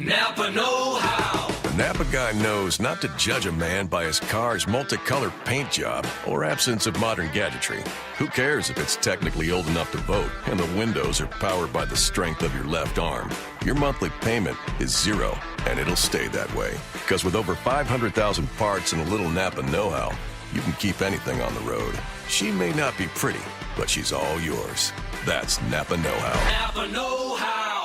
Napa know-how. The Napa guy knows not to judge a man by his car's multicolored paint job or absence of modern gadgetry. Who cares if it's technically old enough to vote and the windows are powered by the strength of your left arm? Your monthly payment is zero, and it'll stay that way. Because with over 500,000 parts and a little Napa know-how, you can keep anything on the road. She may not be pretty, but she's all yours. That's Napa know-how. Napa know-how.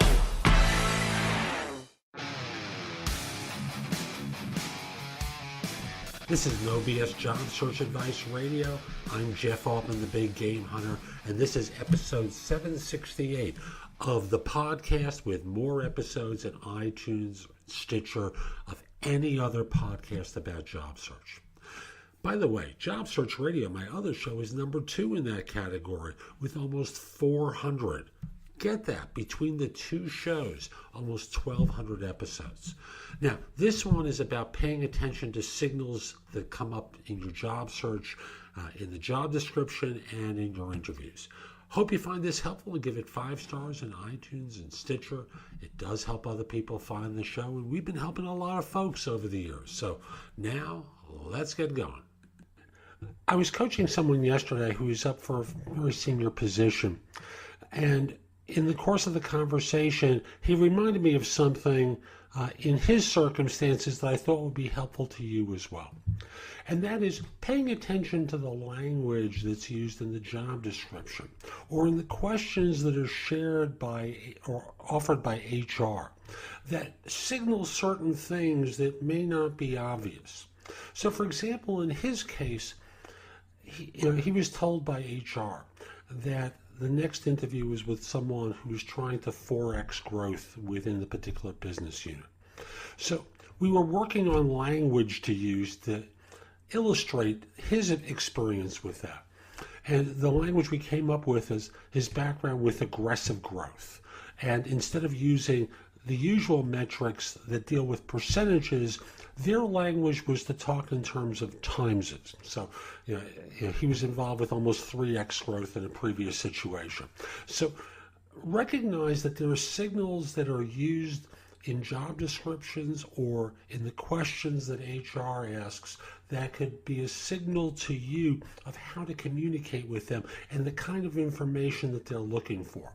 This is No BS Job Search Advice Radio. I'm Jeff Altman, the Big Game Hunter, and this is episode 768 of the podcast, with more episodes in iTunes, Stitcher, of any other podcast about job search. By the way, Job Search Radio, my other show, is number 2 in that category with almost 400. Get that, between the two shows, almost 1,200 episodes. Now, this one is about paying attention to signals that come up in your job search, in the job description, and in your interviews. Hope you find this helpful, and give it 5 stars in iTunes and Stitcher. It does help other people find the show, and we've been helping a lot of folks over the years. So now, let's get going. I was coaching someone yesterday who is up for a very senior position, and in the course of the conversation, he reminded me of something in his circumstances that I thought would be helpful to you as well. And that is paying attention to the language that's used in the job description or in the questions that are shared by or offered by HR that signal certain things that may not be obvious. So, for example, in his case, he was told by HR that the next interview was with someone who was trying to 4x growth within the particular business unit. So we were working on language to use to illustrate his experience with that. And the language we came up with is his background with aggressive growth. And instead of using the usual metrics that deal with percentages, their language was to talk in terms of timeses. So, he was involved with almost 3x growth in a previous situation. So, recognize that there are signals that are used in job descriptions or in the questions that HR asks that could be a signal to you of how to communicate with them and the kind of information that they're looking for.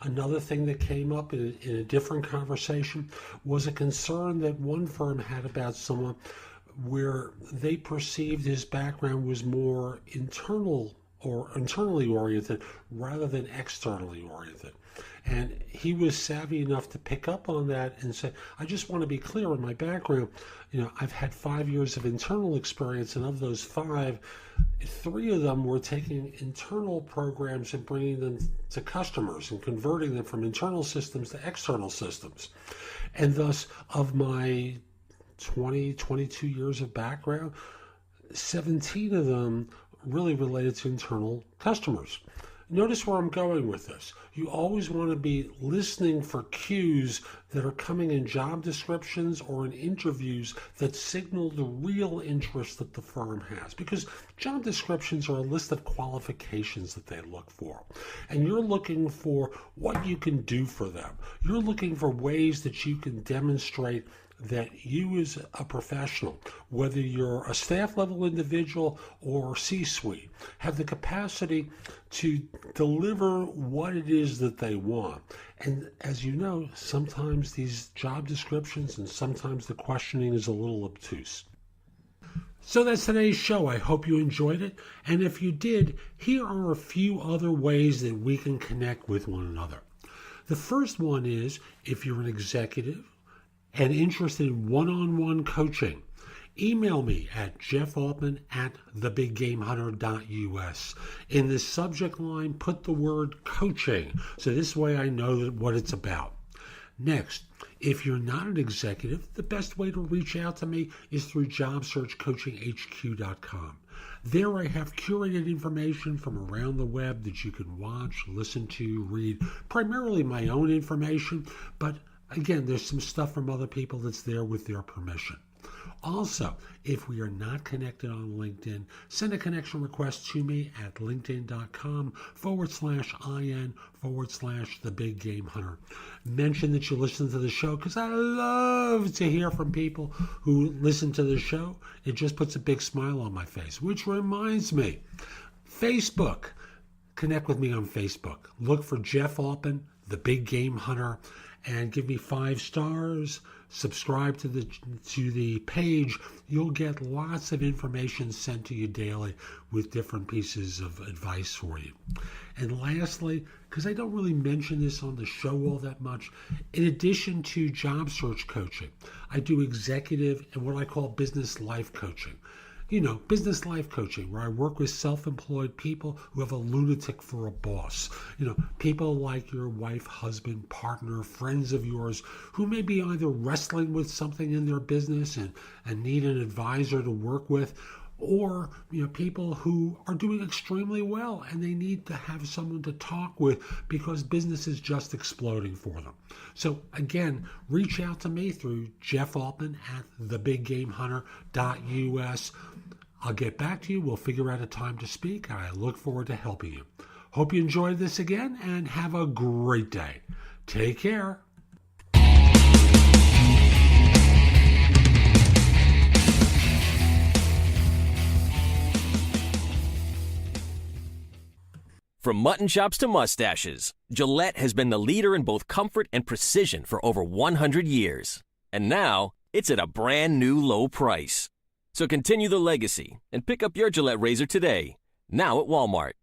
Another thing that came up in a different conversation was a concern that one firm had about someone where they perceived his background was more internal or internally oriented rather than externally oriented. And he was savvy enough to pick up on that and say, I just want to be clear in my background. I've had 5 years of internal experience, and of those 5, 3 of them were taking internal programs and bringing them to customers and converting them from internal systems to external systems. And thus, of my 22 years of background, 17 of them really related to internal customers. Notice where I'm going with this. You always want to be listening for cues that are coming in job descriptions or in interviews that signal the real interest that the firm has. Because job descriptions are a list of qualifications that they look for. And you're looking for what you can do for them. You're looking for ways that you can demonstrate that you as a professional, whether you're a staff level individual or C-suite, have the capacity to deliver what it is that they want. And as you know, sometimes these job descriptions and sometimes the questioning is a little obtuse. So that's today's show. I hope you enjoyed it. And if you did, here are a few other ways that we can connect with one another. The first one is if you're an executive and interested in one-on-one coaching, email me at jeffaltman@thebiggamehunter.us. In the subject line, put the word coaching, so this way I know what it's about. Next, if you're not an executive, the best way to reach out to me is through jobsearchcoachinghq.com. There I have curated information from around the web that you can watch, listen to, read, primarily my own information, but again, there's some stuff from other people that's there with their permission. Also, if we are not connected on LinkedIn, send a connection request to me at linkedin.com/IN/The Big Game Hunter. Mention that you listen to the show because I love to hear from people who listen to the show. It just puts a big smile on my face, which reminds me, Facebook. Connect with me on Facebook. Look for Jeff Altman, The Big Game Hunter, and give me 5 stars. Subscribe to the page. You'll get lots of information sent to you daily with different pieces of advice for you. And lastly, because I don't really mention this on the show all that much, in addition to job search coaching, I do executive and what I call business life coaching. Business life coaching, where I work with self-employed people who have a lunatic for a boss. People like your wife, husband, partner, friends of yours who may be either wrestling with something in their business and need an advisor to work with, or people who are doing extremely well and they need to have someone to talk with because business is just exploding for them. So again, reach out to me through Jeff Altman at thebiggamehunter.us. I'll get back to you. We'll figure out a time to speak. I look forward to helping you. Hope you enjoyed this again and have a great day. Take care. From mutton chops to mustaches, Gillette has been the leader in both comfort and precision for over 100 years. And now, it's at a brand new low price. So continue the legacy and pick up your Gillette razor today, now at Walmart.